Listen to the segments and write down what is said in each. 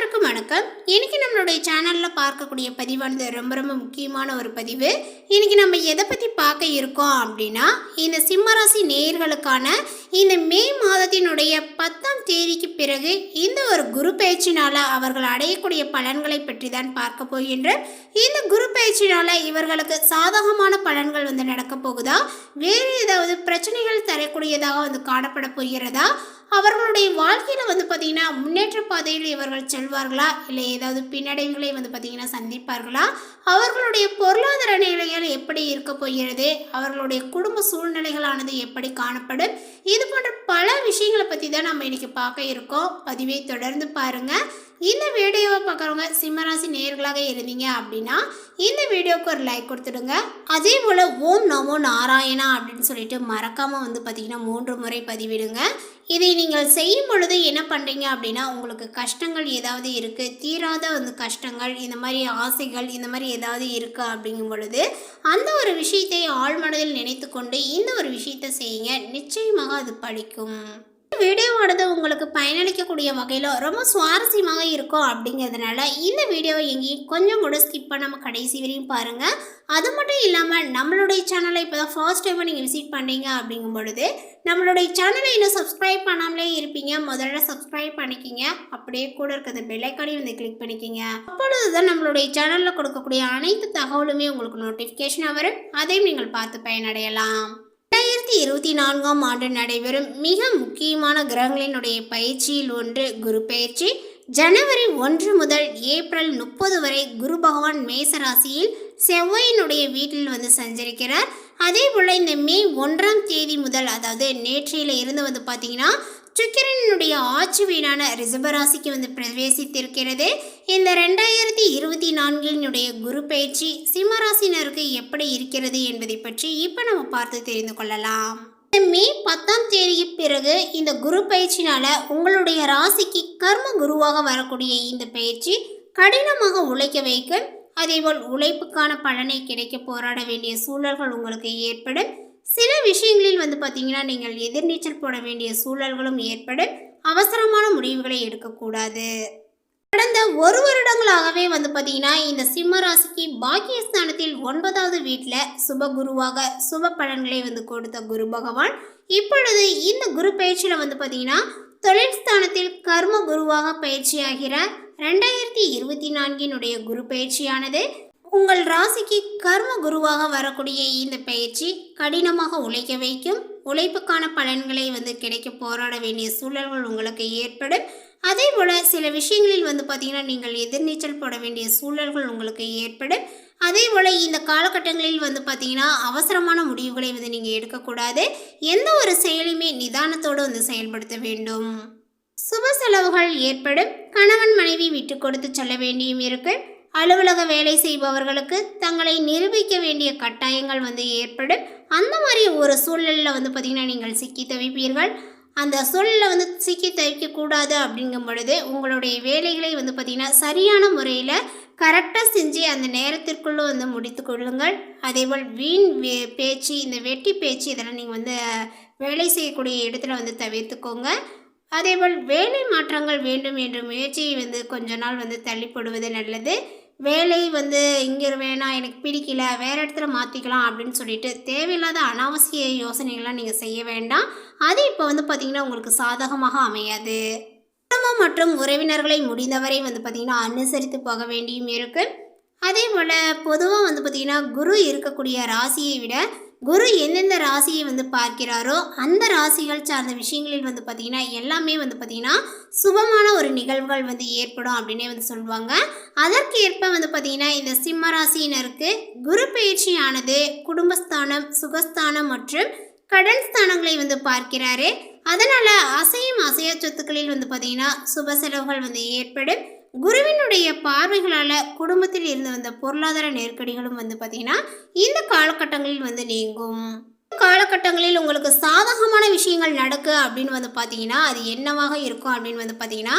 அனைவருக்கும் வணக்கம். இன்னைக்கு நம்மளுடைய சேனல்ல பார்க்கக்கூடிய பதிவானது ரொம்ப முக்கியமான ஒரு பதிவு. இன்னைக்கு நம்ம எதை பத்தி பார்க்க இருக்கோம் அப்படின்னா, இந்த சிம்மராசி நேயர்களுக்கான இந்த மே மாதத்தினுடைய 10ஆம் தேதிக்கு பிறகு இந்த ஒரு குரு பயிற்சினால அவர்கள் அடையக்கூடிய பலன்களை பற்றி தான் பார்க்க போகின்றோம். இந்த குரு பயிற்சினால இவர்களுக்கு சாதகமான பலன்கள் நடக்க போகுதா, வேறு ஏதாவது பிரச்சனைகள் தரக்கூடியதாக காணப்பட போகிறதா, அவர்களுடைய வாழ்க்கையில் பார்த்தீங்கன்னா முன்னேற்ற பாதையில் இவர்கள் செல்வார்களா, இல்லை ஏதாவது பின்னடைவுகளை பார்த்தீங்கன்னா சந்திப்பார்களா, அவர்களுடைய பொருளாதார நிலைகள் எப்படி இருக்க போகிறது, அவர்களுடைய குடும்ப சூழ்நிலைகளானது எப்படி காணப்படும், இது போன்ற பல விஷயங்களை பற்றி தான் நம்ம இன்னைக்கு பார்க்க இருக்கோம். பதிவை தொடர்ந்து பாருங்கள். இந்த வீடியோவை பார்க்குறவங்க சிம்மராசி நேயர்களாக இருந்தீங்க அப்படின்னா இந்த வீடியோவுக்கு ஒரு லைக் கொடுத்துடுங்க. அதே போல் ஓம் நமோ நாராயணா அப்படின்னு சொல்லிட்டு மறக்காமல் பார்த்தீங்கன்னா 3 முறை பதிவிடுங்க. இதை நீங்கள் செய்யும் பொழுது என்ன பண்ணுறீங்க அப்படின்னா, உங்களுக்கு கஷ்டங்கள் ஏதாவது இருக்குது, தீராத கஷ்டங்கள், இந்த மாதிரி ஆசைகள், இந்த மாதிரி ஏதாவது இருக்குது அப்படிங்கும் பொழுது அந்த ஒரு விஷயத்தை ஆழ்மனதில் நினைத்து கொண்டு இந்த ஒரு விஷயத்தை செய்யுங்க. நிச்சயமாக அது பலிக்கும். வீடியோவானது உங்களுக்கு பயனளிக்கக்கூடிய வகையில் ரொம்ப சுவாரஸ்யமாக இருக்கும். அப்படிங்கிறதுனால இந்த வீடியோவை எங்கேயும் கொஞ்சம் கூட ஸ்கிப் பண்ணாமல் கடைசி வரையும் பாருங்கள். அது மட்டும் இல்லாமல் நம்மளுடைய சேனலை இப்போ தான் ஃபர்ஸ்ட் டைம் நீங்கள் விசிட் பண்ணுறீங்க அப்படிங்கும் பொழுது நம்மளுடைய சேனலை இன்னும் சப்ஸ்கிரைப் பண்ணாமலே இருப்பீங்க. முதல்ல சப்ஸ்கிரைப் பண்ணிக்கிங்க. அப்படியே கூட இருக்கிற பெல் ஐக்கானையும் கிளிக் பண்ணிக்கிங்க. அப்பொழுது தான் நம்மளுடைய சேனலில் கொடுக்கக்கூடிய அனைத்து தகவலுமே உங்களுக்கு நோட்டிஃபிகேஷனாக வரும். அதையும் நீங்கள் பார்த்து பயனடையலாம். 2024ஆம் ஆண்டு நடைபெறும் மிக முக்கியமான கிரகங்களினுடைய பயிற்சியில் ஒன்று குரு பயிற்சி. ஜனவரி 1 முதல் ஏப்ரல் 30 வரை குரு பகவான் மேசராசியில் செவ்வாயினுடைய வீட்டில் சஞ்சரிக்கிறார். அதே போல் இந்த மே 1ஆம் தேதி முதல், அதாவது நேற்றையில் இருந்து பார்த்தீங்கன்னா சுக்கிரனுடைய ஆட்சி வீடான ரிஷபராசிக்கு பிரவேசித்திருக்கிறது. இந்த 2024 குரு பயிற்சி சிம்மராசினருக்கு எப்படி இருக்கிறது என்பதை பற்றி இப்போ நம்ம பார்த்து தெரிந்து கொள்ளலாம். மே 10ஆம் தேதிக்கு பிறகு இந்த குரு பயிற்சினால உங்களுடைய ராசிக்கு கர்ம குருவாக வரக்கூடிய இந்த பயிற்சி கடினமாக உழைக்க வைக்கும். அதேபோல் உழைப்புக்கான பலனை கிடைக்க போராட வேண்டிய சூழல்கள் உங்களுக்கு ஏற்படும். சில விஷயங்களில் பார்த்தீங்கன்னா நீங்கள் எதிர்நீச்சல் போட வேண்டிய சூழல்களும் ஏற்படும். அவசரமான முடிவுகளை எடுக்கக்கூடாது. கடந்த 1 வருடங்களாகவே பார்த்தீங்கன்னா இந்த சிம்ம ராசிக்கு பாக்கியஸ்தானத்தில் 9வது வீட்டில் சுப குருவாக சுப பலன்களை கொடுத்த குரு பகவான் இப்பொழுது இந்த குரு பயிற்சியில் பார்த்தீங்கன்னா தொழில் ஸ்தானத்தில் கர்ம குருவாக பயிற்சியாகிறார். 2024 குரு பயிற்சியானது உங்கள் ராசிக்கு கர்ம குருவாக வரக்கூடிய இந்த பயிற்சி கடினமாக உழைக்க வைக்கும். உழைப்புக்கான பலன்களை கிடைக்க போராட வேண்டிய சூழல்கள் உங்களுக்கு ஏற்படும். அதே போல் சில விஷயங்களில் பார்த்தீங்கன்னா நீங்கள் எதிர்நீச்சல் போட வேண்டிய சூழல்கள் உங்களுக்கு ஏற்படும். அதே போல் இந்த காலகட்டங்களில் பார்த்தீங்கன்னா அவசரமான முடிவுகளை நீங்கள் எடுக்கக்கூடாது. எந்த ஒரு செயலையுமே நிதானத்தோடு செயல்படுத்த வேண்டும். சுப செலவுகள் ஏற்படும். கணவன் மனைவி விட்டு கொடுத்து செல்ல வேண்டியும் இருக்கு. அலுவலக வேலை செய்பவர்களுக்கு தங்களை நிரூபிக்க வேண்டிய கட்டாயங்கள் ஏற்படும். அந்த மாதிரி ஒரு சூழலில் பார்த்தீங்கன்னா நீங்கள் சிக்கி தவிப்பீர்கள். அந்த சூழலில் சிக்கி தவிக்கக்கூடாது அப்படிங்கும் பொழுது உங்களுடைய வேலைகளை பார்த்தீங்கன்னா சரியான முறையில் கரெக்டாக செஞ்சு அந்த நேரத்திற்குள்ளே முடித்து கொள்ளுங்கள். அதேபோல் வீண் பேச்சு, இந்த வெட்டி பேச்சு, இதெல்லாம் நீங்கள் வேலை செய்யக்கூடிய இடத்துல தவிர்த்துக்கோங்க. அதேபோல் வேலை மாற்றங்கள் வேண்டும் என்ற முயற்சியை கொஞ்ச நாள் தள்ளி போடுவது நல்லது. வேலை இங்கே வேணாம், எனக்கு பிடிக்கல, வேறு இடத்துல மாற்றிக்கலாம் அப்படின்னு சொல்லிட்டு தேவையில்லாத அனாவசிய யோசனைகள்லாம் நீங்கள் செய்ய வேண்டாம். அது இப்போ பார்த்திங்கன்னா உங்களுக்கு சாதகமாக அமையாது. குடும்பம் மற்றும் உறவினர்களை முடிந்தவரை பார்த்திங்கன்னா அனுசரித்து போக வேண்டியும் இருக்குது. அதே போல் பொதுவாக பார்த்திங்கன்னா குரு இருக்கக்கூடிய ராசியை விட குரு எந்தெந்த ராசியை பார்க்கிறாரோ அந்த ராசிகள் சார்ந்த விஷயங்களில் பார்த்திங்கன்னா எல்லாமே பார்த்திங்கன்னா சுபமான ஒரு நிகழ்வுகள் ஏற்படும் அப்படின்னே சொல்லுவாங்க. அதற்கேற்ப பார்த்திங்கன்னா இந்த சிம்ம ராசியினருக்கு குரு பயிற்சியானது குடும்பஸ்தானம், சுகஸ்தானம் மற்றும் கடன் ஸ்தானங்களை பார்க்கிறாரு. அதனால் அசையும் அசைய சொத்துக்களில் பார்த்திங்கன்னா சுப செலவுகள் ஏற்படும். குருவினுடைய பார்வைகளால் குடும்பத்தில் இருந்து வந்த பொருளாதார நெருக்கடிகளும் பார்த்திங்கன்னா இந்த காலகட்டங்களில் நீங்கும். காலகட்டங்களில் உங்களுக்கு சாதகமான விஷயங்கள் நடக்கு அப்படின்னு பார்த்தீங்கன்னா அது என்னவாக இருக்கும் அப்படின்னு பார்த்தீங்கன்னா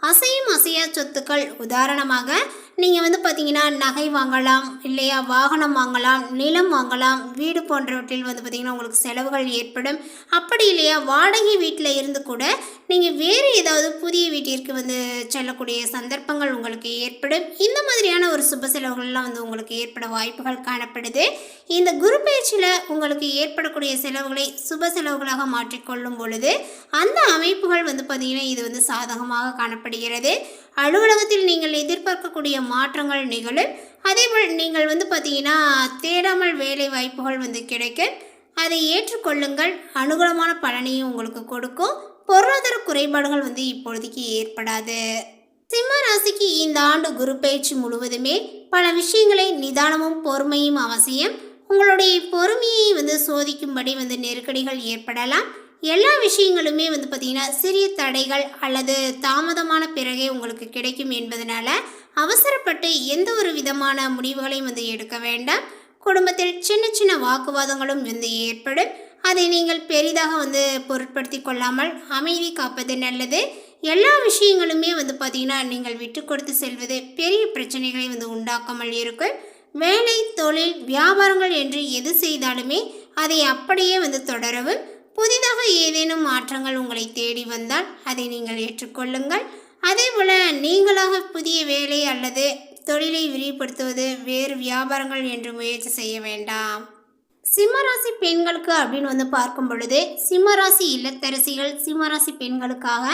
அசையும் அசையா சொத்துக்கள். உதாரணமாக நீங்கள் வந்து பார்த்தீங்கன்னா நகை வாங்கலாம், இல்லையா வாகனம் வாங்கலாம், நிலம் வாங்கலாம், வீடு போன்றவற்றில் வந்து பார்த்திங்கன்னா உங்களுக்கு செலவுகள் ஏற்படும். அப்படி இல்லையா வாடகை வீட்டில் இருந்து கூட நீங்கள் வேறு ஏதாவது புதிய வீட்டிற்கு வந்து செல்லக்கூடிய சந்தர்ப்பங்கள் உங்களுக்கு ஏற்படும். இந்த மாதிரியான ஒரு சுப செலவுகள்லாம் வந்து உங்களுக்கு ஏற்பட வாய்ப்புகள் காணப்படுது. இந்த குரு பயிற்சியில் உங்களுக்கு ஏற்படக்கூடிய செலவுகளை சுப செலவுகளாக மாற்றிக்கொள்ளும் பொழுது அந்த அமைப்புகள் வந்து பார்த்திங்கன்னா இது வந்து சாதகமாக காணப்படுகிறது. அலுவலகத்தில் நீங்கள் எதிர்பார்க்கக்கூடிய மாற்றங்கள் நிகழும். அதேபோல் நீங்கள் வந்து பார்த்தீங்கன்னா தேடாமல் வேலை வாய்ப்புகள் வந்து கிடைக்கும். அதை ஏற்றுக்கொள்ளுங்கள். அனுகூலமான பலனையும் உங்களுக்கு கொடுக்கும். பொருளாதார குறைபாடுகள் வந்து இப்பொழுதைக்கு ஏற்படாது. சிம்ம ராசிக்கு இந்த ஆண்டு குரு பயிற்சி முழுவதுமே பல விஷயங்களை நிதானமும் பொறுமையும் அவசியம். உங்களுடைய பொறுமையை வந்து சோதிக்கும்படி வந்து நெருக்கடிகள் ஏற்படலாம். எல்லா விஷயங்களுமே வந்து பார்த்திங்கன்னா சிறிய தடைகள் அல்லது தாமதமான பிறகே உங்களுக்கு கிடைக்கும் என்பதனால அவசரப்பட்டு எந்த ஒரு விதமான முடிவுகளையும் வந்து எடுக்க வேண்டாம். குடும்பத்தில் சின்ன சின்ன வாக்குவாதங்களும் வந்து ஏற்படும். அதை நீங்கள் பெரிதாக வந்து பொருட்படுத்தி கொள்ளாமல் அமைதி காப்பது நல்லது. எல்லா விஷயங்களுமே வந்து பார்த்திங்கன்னா நீங்கள் விட்டு கொடுத்து செல்வது பெரிய பிரச்சனைகளை வந்து உண்டாக்காமல் இருக்கும். வேலை, தொழில், வியாபாரங்கள் என்று எது செய்தாலுமே அதை அப்படியே வந்து தொடரவும். புதிதாக ஏதேனும் மாற்றங்கள் உங்களை தேடி வந்தால் அதை நீங்கள் ஏற்றுக்கொள்ளுங்கள். அதேபோல் நீங்களாக புதிய வேலை அல்லது தொழிலை விரிவுபடுத்துவது, வேறு வியாபாரங்கள் என்று முயற்சி செய்ய வேண்டாம். சிம்மராசி பெண்களுக்கு அப்படின்னு வந்து பார்க்கும் பொழுது சிம்மராசி இல்லத்தரசிகள், சிம்மராசி பெண்களுக்காக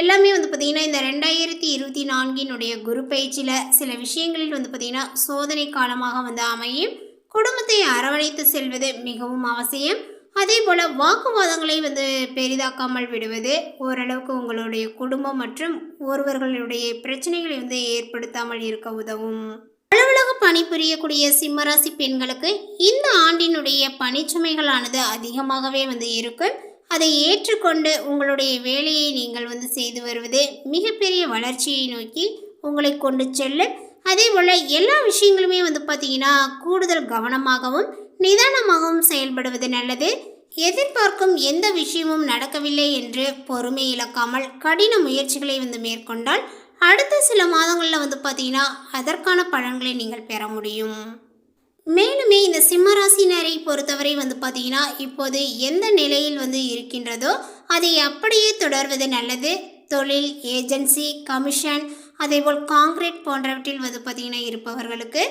எல்லாமே வந்து பார்த்திங்கன்னா இந்த 2024 குரு பயிற்சியில் சில விஷயங்களில் வந்து பார்த்திங்கன்னா சோதனை காலமாக வந்து அமையும். குடும்பத்தை அரவணைத்து செல்வது மிகவும் அவசியம். அதே போல் வாக்குவாதங்களை வந்து பெரிதாக்காமல் விடுவது ஓரளவுக்கு உங்களுடைய குடும்பம் மற்றும் ஒருவர்களுடைய பிரச்சனைகளை வந்து ஏற்படுத்தாமல் இருக்க உதவும். அலுவலக பணிபுரியக்கூடிய சிம்மராசி பெண்களுக்கு இந்த ஆண்டினுடைய பணிச்சுமைகளானது அதிகமாகவே வந்து இருக்கும். அதை ஏற்றுக்கொண்டு உங்களுடைய வேலையை நீங்கள் வந்து செய்து வருவது மிகப்பெரிய வளர்ச்சியை நோக்கி உங்களை கொண்டு செல்லும். அதே போல் எல்லா விஷயங்களுமே வந்து பார்த்திங்கன்னா கூடுதல் கவனமாகவும் நிதானமாகவும் செயல்படுவது நல்லது. எதிர்பார்க்கும் எந்த விஷயமும் நடக்கவில்லை என்று பொறுமை இழக்காமல் கடின முயற்சிகளை வந்து மேற்கொண்டால் அடுத்த சில மாதங்களில் வந்து பார்த்திங்கன்னா அதற்கான பலன்களை நீங்கள் பெற முடியும். மேலுமே இந்த சிம்மராசினரை பொறுத்தவரை வந்து பார்த்திங்கன்னா இப்போது எந்த நிலையில் வந்து இருக்கின்றதோ அதை அப்படியே தொடர்வது நல்லது. தொழில், ஏஜென்சி, கமிஷன், அதேபோல் காங்கிரீட் போன்றவற்றில் வந்து பார்த்திங்கன்னா இருப்பவர்களுக்கு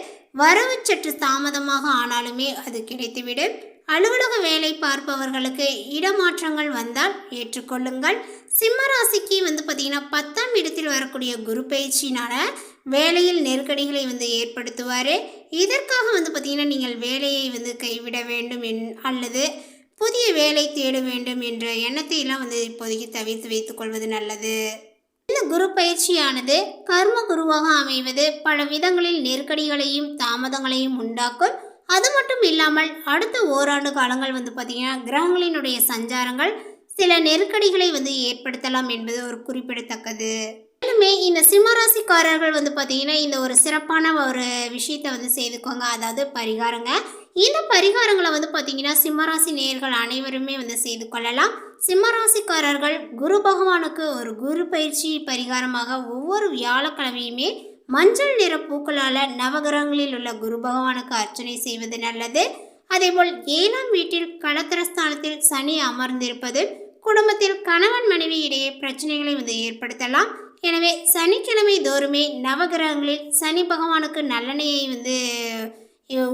வரவு சற்று தாமதமாக ஆனாலுமே அது கிடைத்துவிடும். அலுவலக வேலை பார்ப்பவர்களுக்கு இடமாற்றங்கள் வந்தால் ஏற்றுக்கொள்ளுங்கள். சிம்மராசிக்கு வந்து பார்த்திங்கன்னா 10ஆம் இடத்தில் வரக்கூடிய குரு பயிற்சியினால் வேலையில் நெருக்கடிகளை வந்து ஏற்படுத்துவார். இதற்காக வந்து பார்த்திங்கன்னா நீங்கள் வேலையை வந்து கைவிட வேண்டும் அல்லது புதிய வேலை தேட வேண்டும் என்ற எண்ணத்தை எல்லாம் வந்து இப்போதைக்கு தவிர்த்து வைத்துக் கொள்வது நல்லது. இந்த குரு பயிற்சியானது கர்ம குருவாக அமைவது பல விதங்களில் நெருக்கடிகளையும் தாமதங்களையும் உண்டாக்கும். அது மட்டும் இல்லாமல் அடுத்த ஓராண்டு காலங்கள் வந்து பார்த்திங்கன்னா கிரகங்களினுடைய சஞ்சாரங்கள் சில நெருக்கடிகளை வந்து ஏற்படுத்தலாம் என்பது ஒரு குறிப்பிடத்தக்கது. மேலுமே இந்த சிம்மராசிக்காரர்கள் வந்து பார்த்திங்கன்னா இந்த ஒரு சிறப்பான ஒரு விஷயத்தை வந்து செய்துக்கோங்க. அதாவது பரிகாரங்க. இந்த பரிகாரங்களை வந்து பார்த்திங்கன்னா சிம்மராசி நேயர்கள் அனைவருமே வந்து செய்து கொள்ளலாம். சிம்மராசிக்காரர்கள் குரு பகவானுக்கு ஒரு குரு பயிற்சி பரிகாரமாக ஒவ்வொரு வியாழக்கிழமையுமே மஞ்சள் நிற பூக்களால் நவகிரகங்களில் உள்ள குரு பகவானுக்கு அர்ச்சனை செய்வது நல்லது. அதேபோல் 7ஆம் வீட்டில் களத்திரஸ்தானத்தில் சனி அமர்ந்திருப்பது குடும்பத்தில் கணவன் மனைவி இடையே பிரச்சனைகளை வந்து ஏற்படுத்தலாம். எனவே சனிக்கிழமை தோறுமே நவகிரகங்களில் சனி பகவானுக்கு நல்லெண்ணெயை வந்து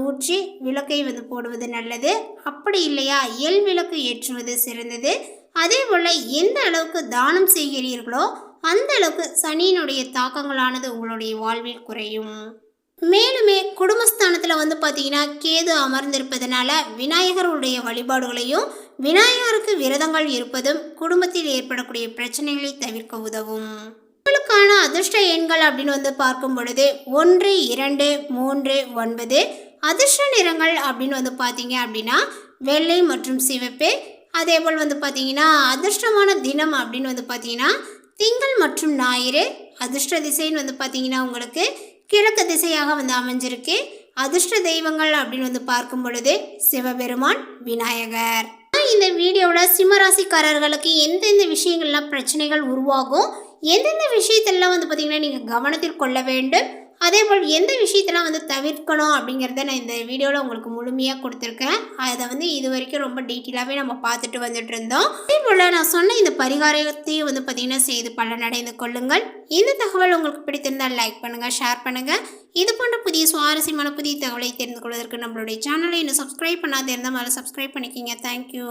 ஊற்றி விளக்கை வந்து போடுவது நல்லது. அப்படி இல்லையா எல் விளக்கு ஏற்றுவது சிறந்தது. அதே போல் எந்த அளவுக்கு தானம் செய்கிறீர்களோ அந்த அளவுக்கு சனியினுடைய தாக்கங்களானது உங்களுடைய வாழ்வில் குறையும். மேலுமே குடும்பஸ்தானத்தில் வந்து பார்த்தீங்கன்னா கேது அமர்ந்திருப்பதனால விநாயகருடைய வழிபாடுகளையும் விநாயகருக்கு விரதங்கள் இருப்பதும் குடும்பத்தில் ஏற்படக்கூடிய பிரச்சனைகளை தவிர்க்க உதவும். உங்களுக்கான அதிர்ஷ்ட எண்கள் அப்படின்னு வந்து பார்க்கும் பொழுது 1, 2, 3, 9. அதிர்ஷ்ட நிறங்கள் அப்படின்னு வந்து பார்த்தீங்க அப்படின்னா வெள்ளை மற்றும் சிவப்பு. அதே போல் வந்து பார்த்தீங்கன்னா அதிர்ஷ்டமான தினம் அப்படின்னு வந்து பார்த்தீங்கன்னா திங்கள் மற்றும் ஞாயிறு. அதிர்ஷ்ட திசைன்னு வந்து பார்த்தீங்கன்னா உங்களுக்கு கிழக்கு திசையாக வந்து அமைஞ்சிருக்கு. அதிர்ஷ்ட தெய்வங்கள் அப்படின்னு வந்து பார்க்கும் பொழுது சிவபெருமான், விநாயகர். இந்த வீடியோவில் சிம்மராசிக்காரர்களுக்கு எந்தெந்த விஷயங்கள்லாம் பிரச்சனைகள் உருவாகும், எந்தெந்த விஷயத்தெல்லாம் வந்து பார்த்திங்கன்னா நீங்கள் கவனத்தில் கொள்ள வேண்டும், அதேபோல் எந்த விஷயத்தெல்லாம் வந்து தவிர்க்கணும் அப்படிங்கிறத நான் இந்த வீடியோவில் உங்களுக்கு முழுமையாக கொடுத்துருக்கேன். அதை வந்து இது வரைக்கும் ரொம்ப டீட்டெயிலாகவே நம்ம பார்த்துட்டு வந்துட்டு இருந்தோம். அதேபோல் நான் சொன்ன இந்த பரிகாரத்தையும் வந்து பார்த்திங்கன்னா செய்து பலனடைந்து கொள்ளுங்கள். இந்த தகவல் உங்களுக்கு பிடித்திருந்தால் லைக் பண்ணுங்கள், ஷேர் பண்ணுங்கள். இது போன்ற புதிய சுவாரஸ்யமான புதிய தகவலை தெரிந்து கொள்வதற்கு நம்மளுடைய சேனலை இன்னும் சப்ஸ்கிரைப் பண்ணாத இருந்தால் முதல்ல சப்ஸ்கிரைப் பண்ணிக்கிங்க. தேங்க்யூ.